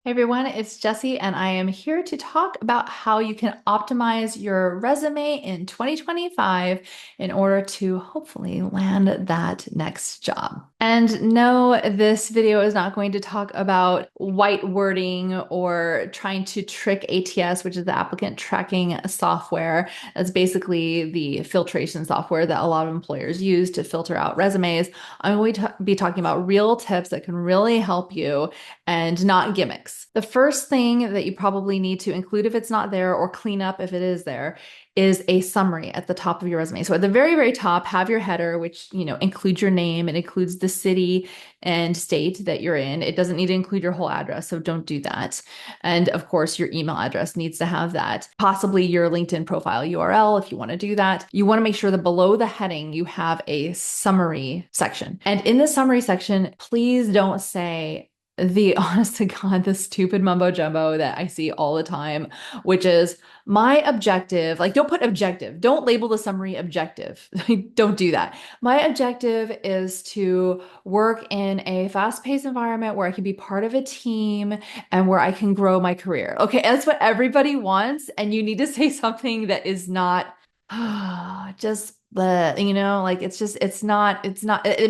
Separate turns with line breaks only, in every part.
Hey everyone, it's Jessie, and I am here to talk about how you can optimize your resume in 2025 in order to hopefully land that next job. And no, this video is not going to talk about white wording or trying to trick ATS, which is the applicant tracking software. That's basically the filtration software that a lot of employers use to filter out resumes. I'm going to be talking about real tips that can really help you and not gimmicks. The first thing that you probably need to include if it's not there or clean up if it is there is a summary at the top of your resume. So at the very, very top, have your header, which, includes your name. It includes the city and state that you're in. It doesn't need to include your whole address, so don't do that. And of course, your email address needs to have that. Possibly your LinkedIn profile URL if you want to do that. You want to make sure that below the heading, you have a summary section. And in the summary section, please don't say the honest to God, the stupid mumbo jumbo that I see all the time, which is my objective. Like, don't put objective. Don't label the summary objective. Don't do that. My objective is to work in a fast-paced environment where I can be part of a team and where I can grow my career. Okay, that's what everybody wants. And you need to say something that is not just like it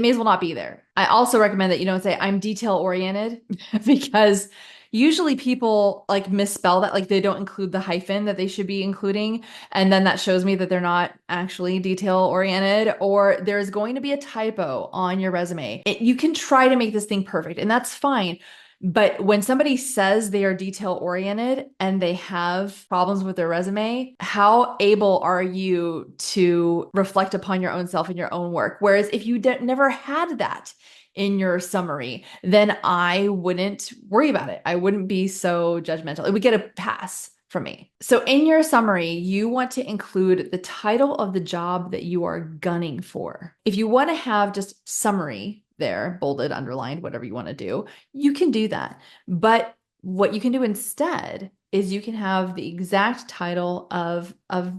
may as well not be there. I also recommend that you don't say I'm detail oriented because usually people like misspell that, like they don't include the hyphen that they should be including. And then that shows me that they're not actually detail oriented, or there's going to be a typo on your resume. You can try to make this thing perfect, and that's fine. But when somebody says they are detail oriented and they have problems with their resume, how able are you to reflect upon your own self and your own work? Whereas if you never had that in your summary, then I wouldn't worry about it. I wouldn't be so judgmental. It would get a pass from me. So in your summary, you want to include the title of the job that you are gunning for. If you want to have just summary there, bolded, underlined, whatever you want to do, you can do that. But what you can do instead is you can have the exact title of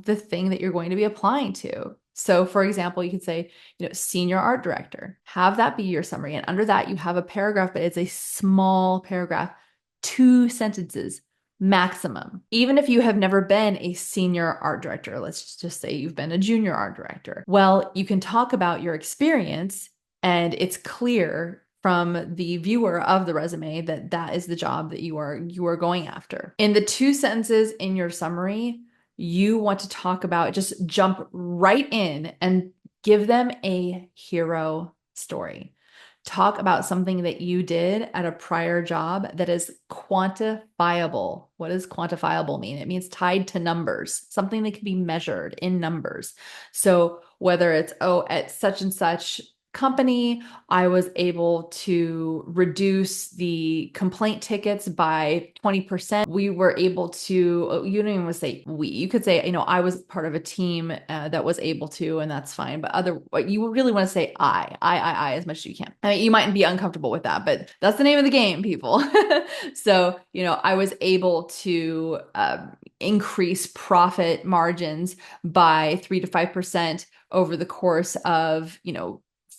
the thing that you're going to be applying to. So for example, you could say, senior art director, have that be your summary. And under that, you have a paragraph, but it's a small paragraph, 2 sentences maximum. Even if you have never been a senior art director, let's just say you've been a junior art director. Well, you can talk about your experience and it's clear from the viewer of the resume that that is the job that you are going after. In the 2 sentences in your summary, you want to talk about, just jump right in and give them a hero story. Talk about something that you did at a prior job that is quantifiable. What does quantifiable mean? It means tied to numbers, something that can be measured in numbers. So whether it's, oh, at such and such company, I was able to reduce the complaint tickets by 20%. We were able to, you don't even want to say we, you could say, I was part of a team that was able to, and that's fine. But you really want to say I as much as you can. I mean, you might be uncomfortable with that, but that's the name of the game, people. So, I was able to increase profit margins by 3 to 5% over the course of,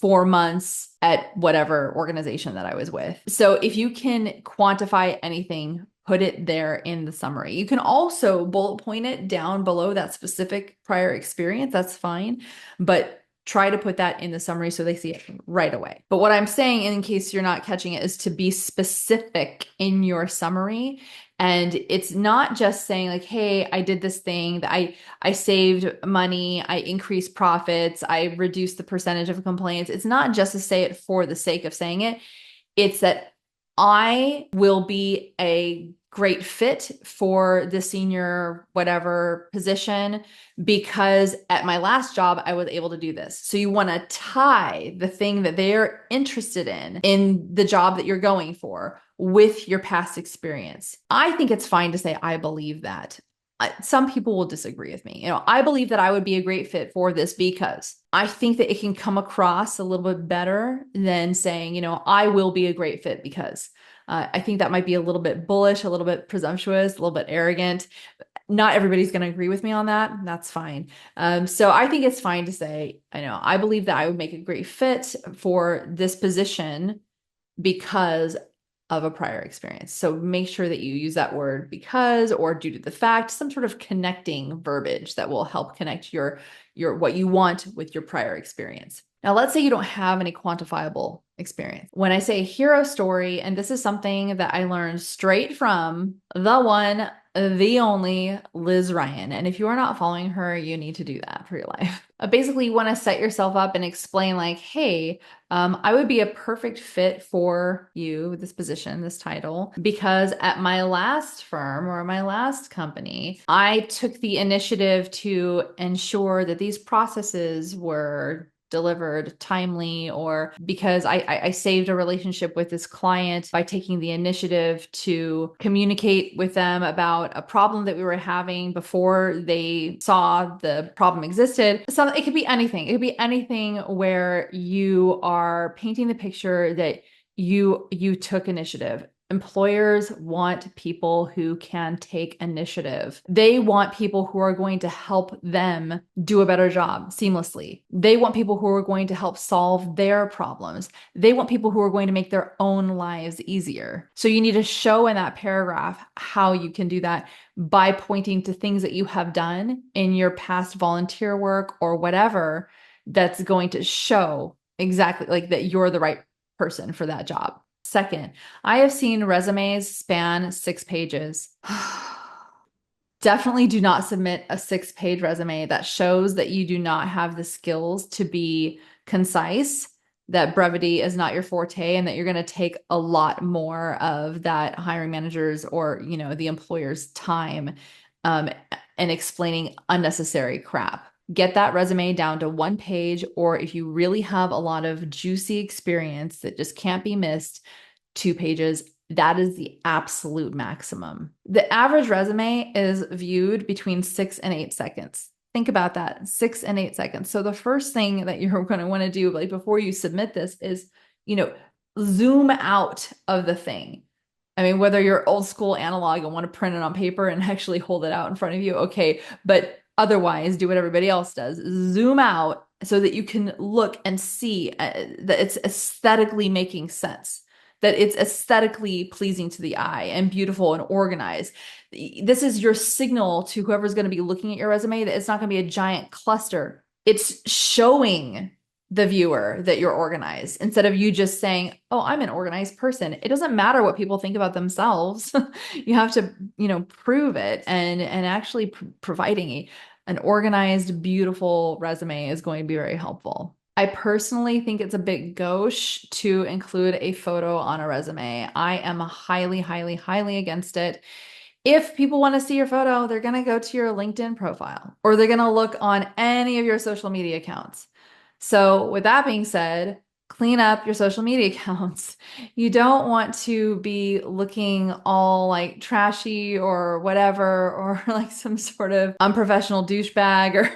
4 months at whatever organization that I was with. So if you can quantify anything, put it there in the summary. You can also bullet point it down below that specific prior experience. That's fine. But try to put that in the summary so they see it right away. But what I'm saying, in case you're not catching it, is to be specific in your summary. And it's not just saying like, hey, I did this thing that I saved money, I increased profits, I reduced the percentage of complaints. It's not just to say it for the sake of saying it. It's that I will be a great fit for the senior whatever position because at my last job, I was able to do this. So you want to tie the thing that they're interested in the job that you're going for with your past experience. I think it's fine to say, I believe that. Some people will disagree with me. I believe that I would be a great fit for this because I think that it can come across a little bit better than saying, I will be a great fit because. I think that might be a little bit bullish, a little bit presumptuous, a little bit arrogant. Not everybody's going to agree with me on that. That's fine. So I think it's fine to say, I believe that I would make a great fit for this position because of a prior experience. So make sure that you use that word because or due to the fact, some sort of connecting verbiage that will help connect your what you want with your prior experience. Now, let's say you don't have any quantifiable experience. When I say hero story, and this is something that I learned straight from the one, the only Liz Ryan. And if you are not following her, you need to do that for your life. Basically, you want to set yourself up and explain, like, hey, I would be a perfect fit for you, this position, this title, because at my last firm or my last company, I took the initiative to ensure that these processes were delivered timely, or because I saved a relationship with this client by taking the initiative to communicate with them about a problem that we were having before they saw the problem existed. So it could be anything. It could be anything where you are painting the picture that you took initiative. Employers want people who can take initiative. They want people who are going to help them do a better job seamlessly. They want people who are going to help solve their problems. They want people who are going to make their own lives easier. So you need to show in that paragraph how you can do that by pointing to things that you have done in your past volunteer work or whatever that's going to show exactly like that you're the right person for that job. Second, I have seen resumes span 6 pages. Definitely do not submit a 6-page resume that shows that you do not have the skills to be concise, that brevity is not your forte, and that you're going to take a lot more of that hiring manager's or, the employer's time and explaining unnecessary crap. Get that resume down to 1 page, or if you really have a lot of juicy experience that just can't be missed, 2 pages. That is the absolute maximum. The average resume is viewed between 6 and 8 seconds. Think about that, 6 and 8 seconds. So the first thing that you're going to want to do, like before you submit this, is, zoom out of the thing. I mean, whether you're old school analog and want to print it on paper and actually hold it out in front of you, okay. But otherwise, do what everybody else does. Zoom out so that you can look and see that it's aesthetically making sense, that it's aesthetically pleasing to the eye and beautiful and organized. This is your signal to whoever's going to be looking at your resume that it's not going to be a giant cluster. It's showing the viewer that you're organized instead of you just saying, oh, I'm an organized person. It doesn't matter what people think about themselves. You have to, prove it, and actually providing an organized, beautiful resume is going to be very helpful. I personally think it's a bit gauche to include a photo on a resume. I am highly, highly, highly against it. If people want to see your photo, they're going to go to your LinkedIn profile or they're going to look on any of your social media accounts. So with that being said, clean up your social media accounts. You don't want to be looking all like trashy or whatever, or like some sort of unprofessional douchebag or,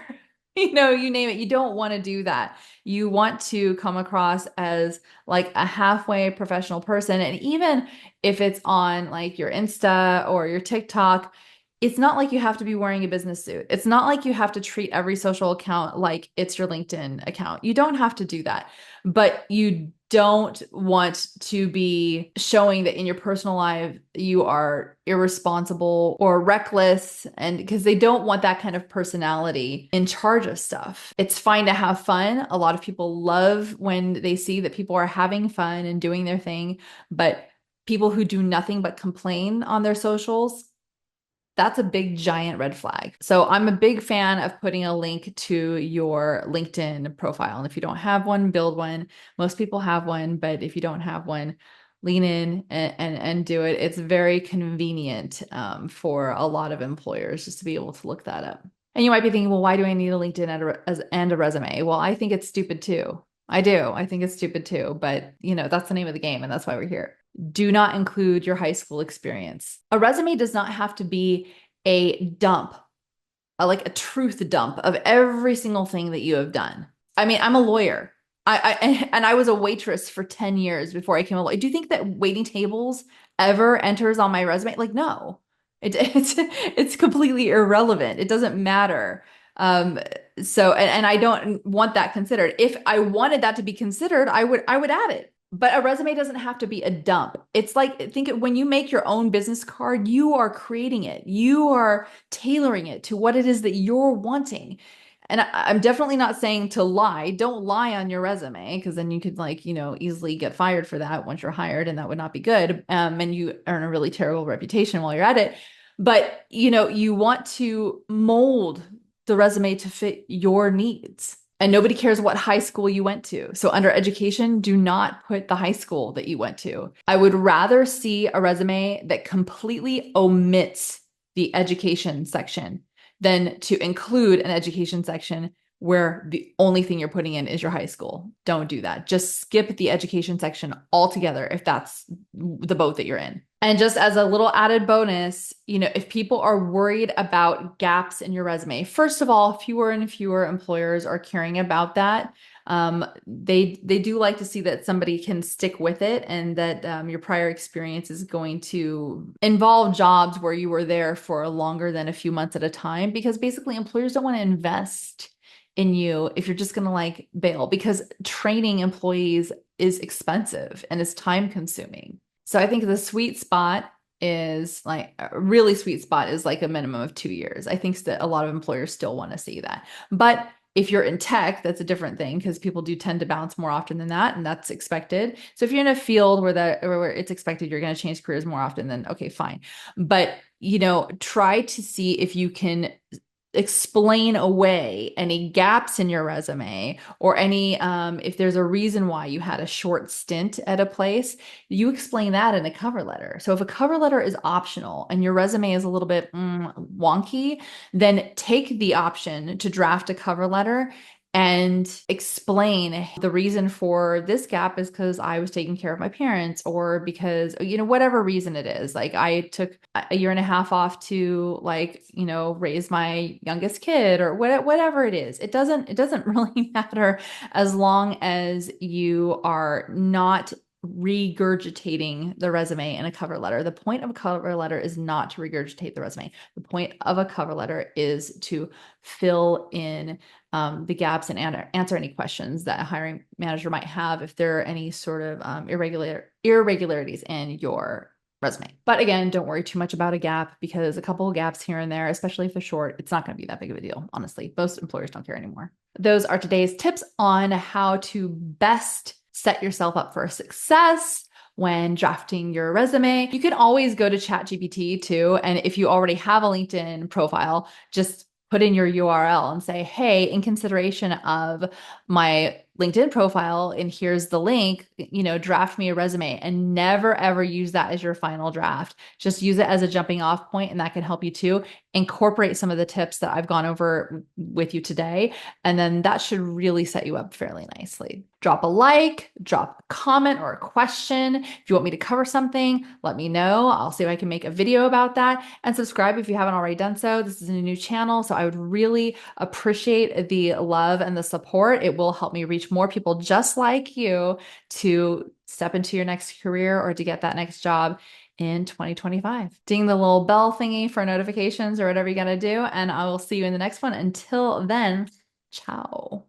you name it. You don't want to do that. You want to come across as like a halfway professional person. And even if it's on like your Insta or your TikTok, it's not like you have to be wearing a business suit. It's not like you have to treat every social account like it's your LinkedIn account. You don't have to do that. But you don't want to be showing that in your personal life you are irresponsible or reckless, and because they don't want that kind of personality in charge of stuff. It's fine to have fun. A lot of people love when they see that people are having fun and doing their thing, but people who do nothing but complain on their socials, that's a big giant red flag. So I'm a big fan of putting a link to your LinkedIn profile. And if you don't have one, build one. Most people have one, but if you don't have one, lean in and do it. It's very convenient for a lot of employers just to be able to look that up. And you might be thinking, well, why do I need a LinkedIn and a resume? Well, I think it's stupid too. I do. I think it's stupid too, but that's the name of the game and that's why we're here. Do not include your high school experience. A resume does not have to be a dump, like a truth dump of every single thing that you have done. I mean, I'm a lawyer. I was a waitress for 10 years before I became a lawyer. Do you think that waiting tables ever enters on my resume? Like, no. It's completely irrelevant. It doesn't matter. So I don't want that considered. If I wanted that to be considered, I would add it. But a resume doesn't have to be a dump. It's like, think when you make your own business card, you are creating it, you are tailoring it to what it is that you're wanting. And I'm definitely not saying to lie. Don't lie on your resume because then you could, like, easily get fired for that once you're hired, and that would not be good. And you earn a really terrible reputation while you're at it. But, you want to mold the resume to fit your needs. And nobody cares what high school you went to. So under education, do not put the high school that you went to. I would rather see a resume that completely omits the education section than to include an education section where the only thing you're putting in is your high school. Don't do that. Just skip the education section altogether if that's the boat that you're in. And just as a little added bonus, if people are worried about gaps in your resume, first of all, fewer and fewer employers are caring about that. They do like to see that somebody can stick with it, and that your prior experience is going to involve jobs where you were there for longer than a few months at a time, because basically employers don't want to invest in you if you're just going to like bail, because training employees is expensive and it's time consuming. So I think the sweet spot is like a really sweet spot is like a minimum of 2 years. I think that a lot of employers still want to see that. But if you're in tech, that's a different thing because people do tend to bounce more often than that, and that's expected. So if you're in a field where it's expected you're going to change careers more often, then okay, fine. But try to see if you can explain away any gaps in your resume, or any if there's a reason why you had a short stint at a place, you explain that in a cover letter. So if a cover letter is optional and your resume is a little bit wonky, then take the option to draft a cover letter and explain the reason for this gap is because I was taking care of my parents, or because, whatever reason it is. Like I took a year and a half off to, like, raise my youngest kid, or whatever it is. It doesn't really matter as long as you are not regurgitating the resume in a cover letter. The point of a cover letter is not to regurgitate the resume. The point of a cover letter is to fill in the gaps and answer any questions that a hiring manager might have if there are any sort of irregularities in your resume. But again, don't worry too much about a gap, because a couple of gaps here and there, especially if they're short, it's not going to be that big of a deal. Honestly, most employers don't care anymore. Those are today's tips on how to best set yourself up for success when drafting your resume. You can always go to ChatGPT too. And if you already have a LinkedIn profile, just put in your URL and say, hey, in consideration of my LinkedIn profile, and here's the link, draft me a resume, and never ever use that as your final draft. Just use it as a jumping off point, and that can help you too. Incorporate some of the tips that I've gone over with you today, and then that should really set you up fairly nicely. Drop a like, drop a comment or a question. If you want me to cover something, let me know. I'll see if I can make a video about that, and subscribe if you haven't already done so. This is a new channel, so I would really appreciate the love and the support. It will help me reach more people just like you to step into your next career or to get that next job in 2025. Ding the little bell thingy for notifications or whatever you got to do, and I will see you in the next one. Until then, ciao.